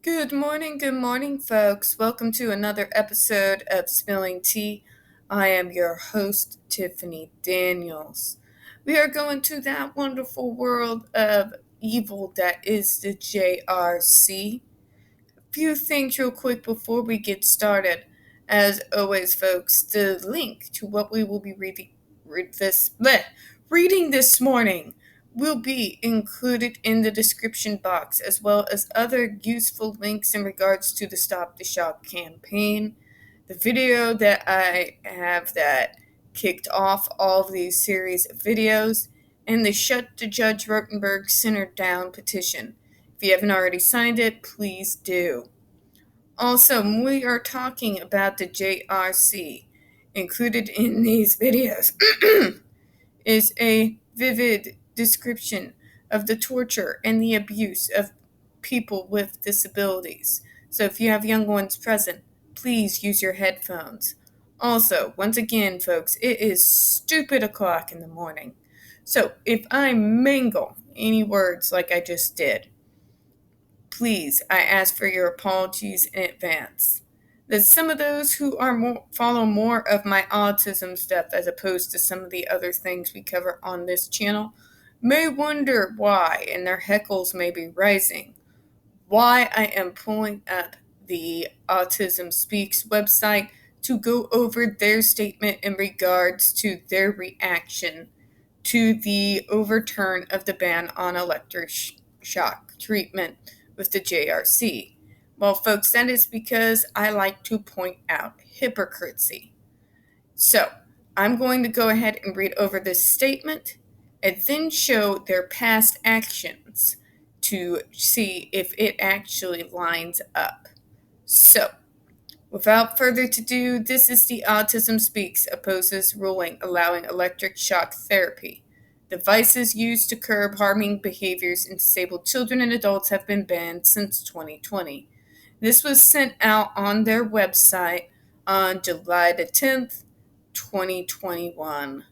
Good morning, folks. Welcome to another episode of Spilling Tea. I am your host, Tiffany Daniels. We are going to that wonderful world of evil that is the JRC. Few things real quick before we get started. As always, folks, the link to what we will be reading this morning will be included in the description box, as well as other useful links in regards to the Stop the Shock campaign, the video that I have that kicked off all of these series of videos, and the Shut the Judge Rotenberg Center Down petition. If you haven't already signed it, please do. Also, we are talking about the JRC. Included in these videos is a vivid description of the torture and the abuse of people with disabilities. So if you have young ones present, please use your headphones. Also, once again, folks, it is stupid o'clock in the morning. So if I mangle any words like I just did, please, I ask for your apologies in advance. That some of those who follow more of my autism stuff as opposed to some of the other things we cover on this channel may wonder why, and their heckles may be rising, why I am pulling up the Autism Speaks website to go over their statement in regards to their reaction to the overturn of the ban on electric shock treatment with the JRC. Well, folks, that is because I like to point out hypocrisy. So, I'm going to go ahead and read over this statement and then show their past actions to see if it actually lines up. So, without further ado, this is the Autism Speaks opposes ruling allowing electric shock therapy. Devices used to curb harming behaviors in disabled children and adults have been banned since 2020. This was sent out on their website on July the 10th, 2021.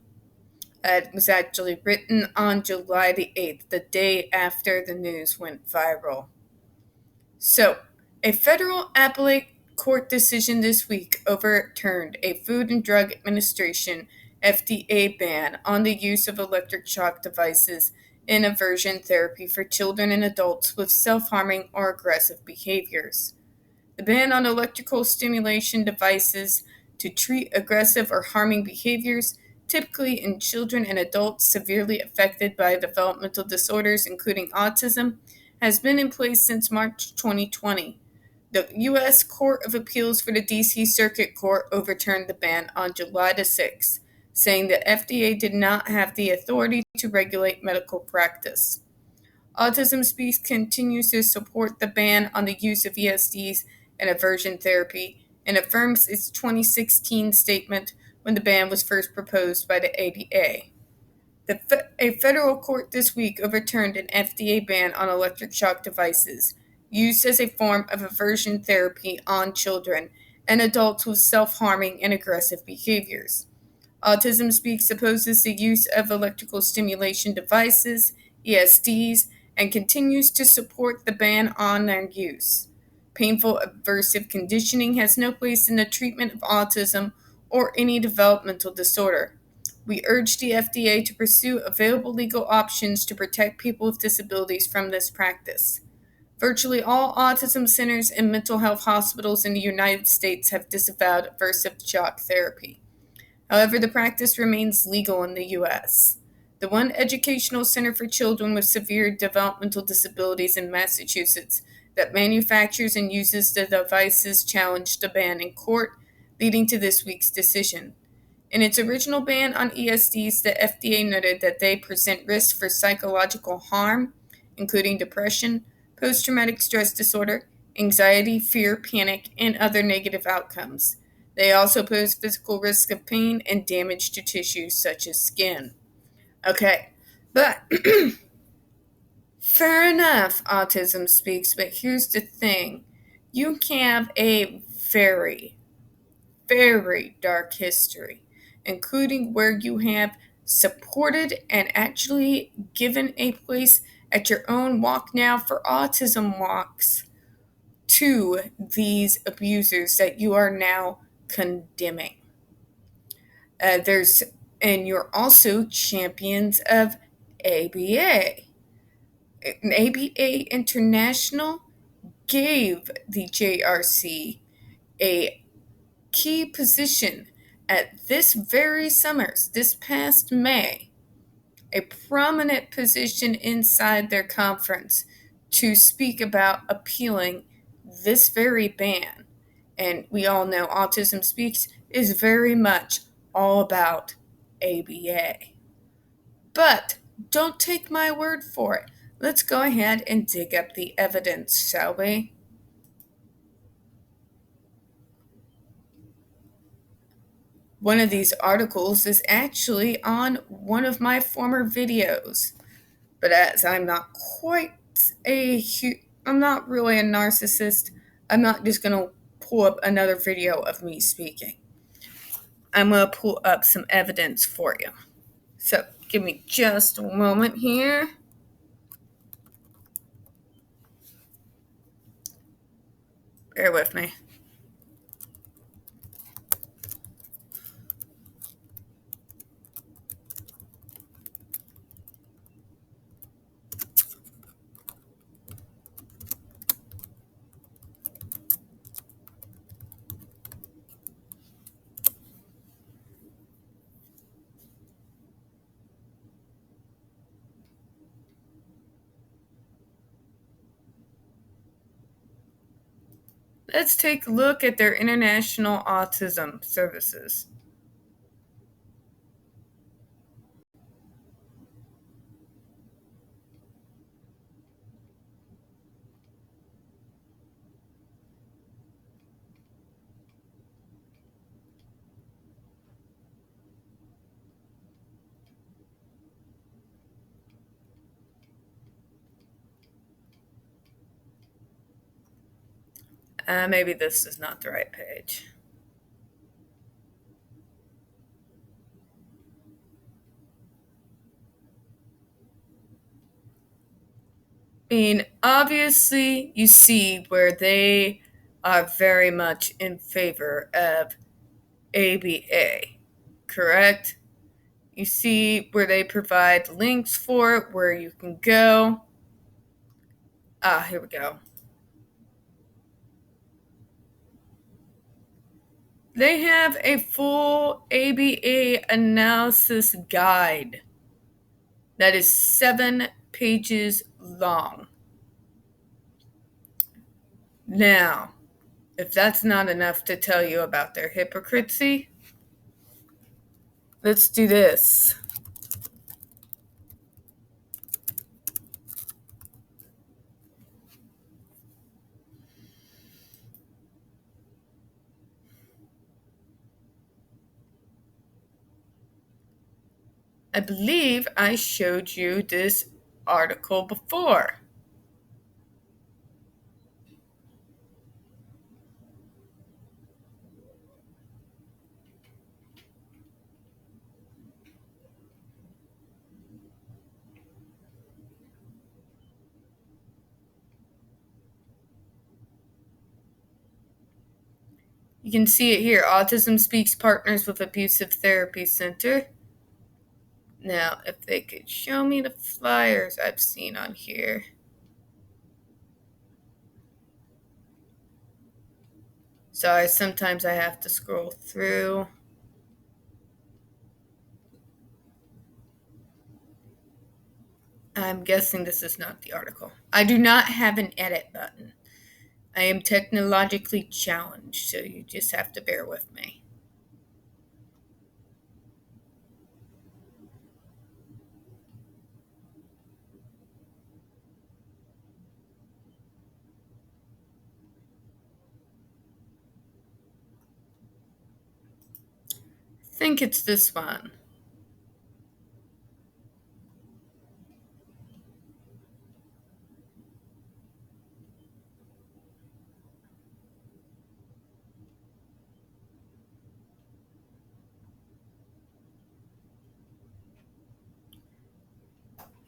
It was actually written on July the 8th, the day after the news went viral. So, a federal appellate court decision this week overturned a Food and Drug Administration FDA ban on the use of electric shock devices in aversion therapy for children and adults with self-harming or aggressive behaviors. The ban on electrical stimulation devices to treat aggressive or harming behaviors, typically in children and adults severely affected by developmental disorders including autism, has been in place since March 2020. The U.S. Court of Appeals for the D.C. Circuit Court overturned the ban on July the 6th, saying the FDA did not have the authority to regulate medical practice. Autism Speaks continues to support the ban on the use of ESDs and aversion therapy and affirms its 2016 statement when the ban was first proposed by the ADA. A federal court this week overturned an FDA ban on electric shock devices used as a form of aversion therapy on children and adults with self-harming and aggressive behaviors. Autism Speaks opposes the use of electrical stimulation devices, ESDs, and continues to support the ban on their use. Painful aversive conditioning has no place in the treatment of autism or any developmental disorder. We urge the FDA to pursue available legal options to protect people with disabilities from this practice. Virtually all autism centers and mental health hospitals in the United States have disavowed aversive shock therapy. However, the practice remains legal in the U.S. The one educational center for children with severe developmental disabilities in Massachusetts that manufactures and uses the devices challenged the ban in court, leading to this week's decision. In its original ban on ESDs, the FDA noted that they present risks for psychological harm, including depression, post-traumatic stress disorder, anxiety, fear, panic, and other negative outcomes. They also pose physical risk of pain and damage to tissues such as skin. Okay, but fair enough, Autism Speaks, but here's the thing. You have a very, very dark history, including where you have supported and actually given a place at your own Walk Now for Autism walks to these abusers that you are now condemning. And you're also champions of ABA. ABA International gave the JRC a key position at this past May, a prominent position inside their conference to speak about appealing this very ban. And we all know Autism Speaks is very much all about ABA. But don't take my word for it. Let's go ahead and dig up the evidence, shall we? One of these articles is actually on one of my former videos. But as I'm not I'm not really a narcissist, I'm not just going to pull up another video of me speaking. I'm going to pull up some evidence for you. So give me just a moment here. Bear with me. Let's take a look at their international autism services. Maybe this is not the right page. Obviously, you see where they are very much in favor of ABA, correct? You see where they provide links for it, where you can go. Here we go. They have a full ABA analysis guide that is 7 pages long. Now, if that's not enough to tell you about their hypocrisy, let's do this. I believe I showed you this article before. You can see it here. Autism Speaks partners with Abusive Therapy Center. Now, if they could show me the flyers I've seen on here. Sorry, sometimes I have to scroll through. I'm guessing this is not the article. I do not have an edit button. I am technologically challenged, so you just have to bear with me. I think it's this one.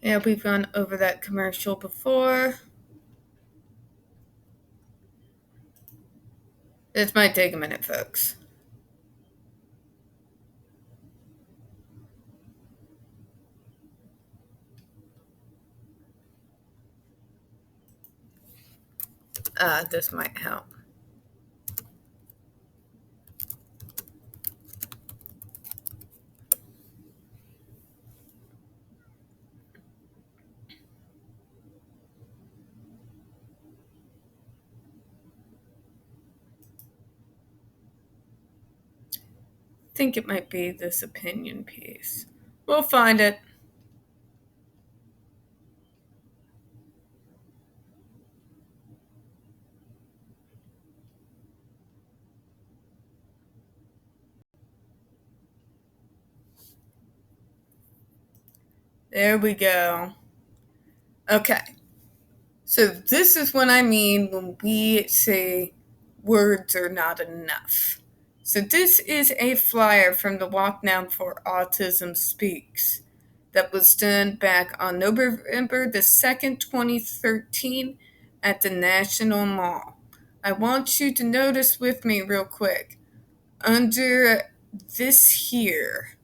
Yeah, we've gone over that commercial before. This might take a minute, folks. This might help. I think it might be this opinion piece. We'll find it. There we go. Okay. So this is what I mean when we say words are not enough. So this is a flyer from the Walk Now for Autism Speaks that was done back on November the 2nd, 2013 at the National Mall. I want you to notice with me real quick. Under this here,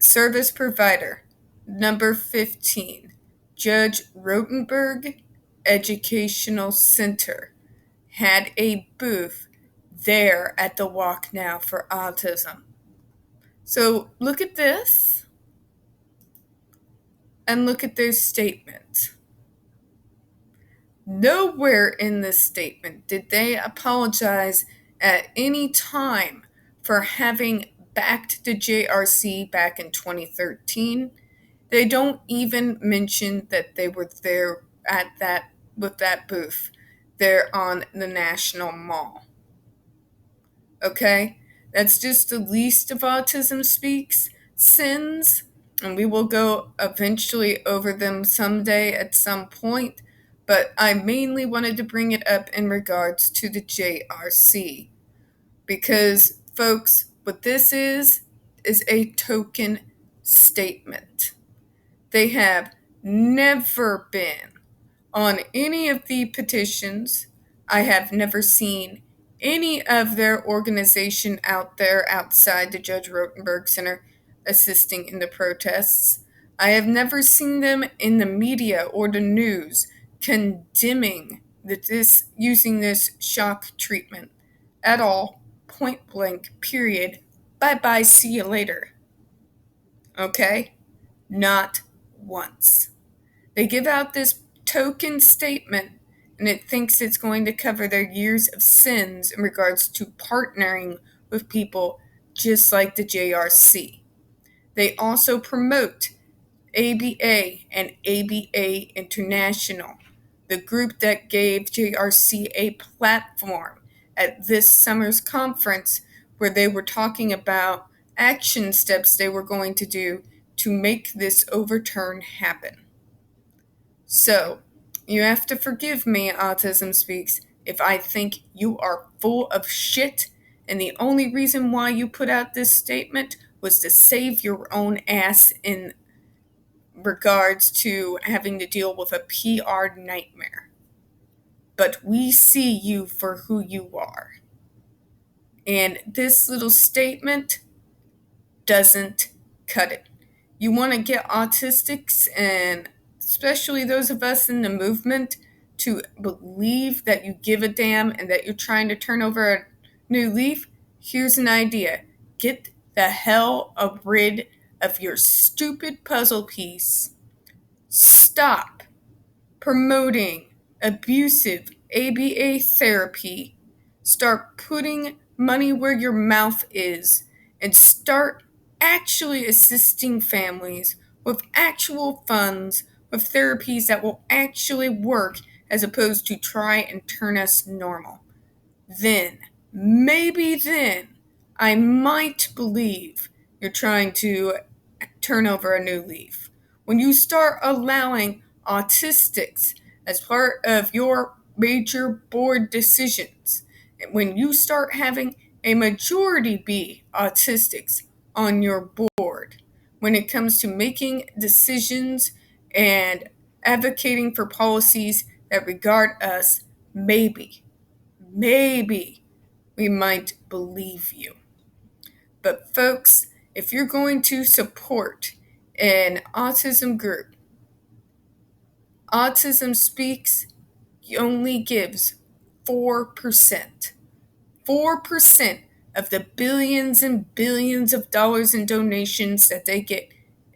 service provider, number 15, Judge Rotenberg Educational Center, had a booth there at the Walk Now for Autism. So look at this and look at their statement. Nowhere in this statement did they apologize at any time for having backed the JRC back in 2013. They don't even mention that they were there at that with that booth there on the National Mall. Okay? That's just the least of Autism Speaks sins, and we will go eventually over them someday at some point, but I mainly wanted to bring it up in regards to the JRC. Because, folks, what this is a token statement. They have never been on any of the petitions. I have never seen any of their organization out there outside the Judge Rotenberg Center assisting in the protests. I have never seen them in the media or the news condemning using this shock treatment at all. Point blank, period. Bye bye, see you later. Okay? Not once. They give out this token statement and it thinks it's going to cover their years of sins in regards to partnering with people just like the JRC. They also promote ABA and ABA International, the group that gave JRC a platform at this summer's conference where they were talking about action steps they were going to do to make this overturn happen. So, you have to forgive me, Autism Speaks, if I think you are full of shit and the only reason why you put out this statement was to save your own ass in regards to having to deal with a PR nightmare. But we see you for who you are. And this little statement doesn't cut it. You want to get autistics, and especially those of us in the movement, to believe that you give a damn and that you're trying to turn over a new leaf? Here's an idea. Get the hell rid of your stupid puzzle piece. Stop promoting abusive ABA therapy. Start putting money where your mouth is and start actually assisting families with actual funds, with therapies that will actually work as opposed to try and turn us normal. Then, maybe then, I might believe you're trying to turn over a new leaf. When you start allowing autistics as part of your major board decisions, when you start having a majority be autistics on your board, when it comes to making decisions and advocating for policies that regard us, maybe we might believe you. But folks, if you're going to support an autism group, Autism Speaks only gives 4%. 4% of the billions and billions of dollars in donations that they get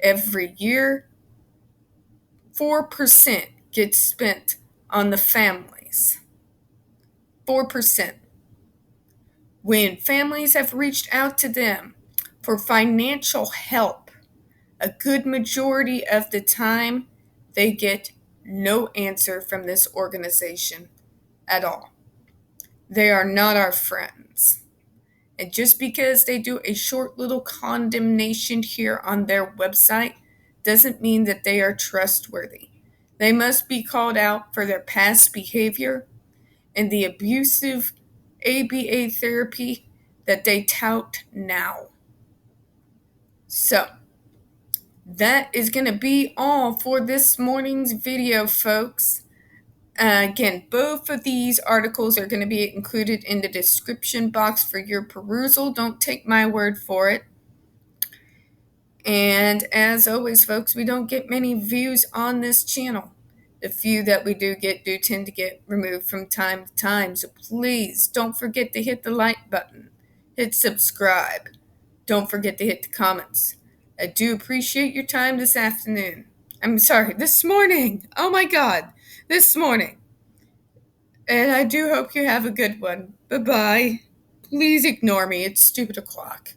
every year. 4% gets spent on the families. 4%. When families have reached out to them for financial help, a good majority of the time, they get no answer from this organization at all. They are not our friends. And just because they do a short little condemnation here on their website doesn't mean that they are trustworthy. They must be called out for their past behavior and the abusive ABA therapy that they tout now. So, that is going to be all for this morning's video, folks. Again, both of these articles are going to be included in the description box for your perusal. Don't take my word for it. And as always, folks, we don't get many views on this channel. The few that we do tend to get removed from time to time. So please don't forget to hit the like button. Hit subscribe. Don't forget to hit the comments. I do appreciate your time this morning. Oh my God, this morning. And I do hope you have a good one. Bye-bye. Please ignore me. It's stupid o'clock.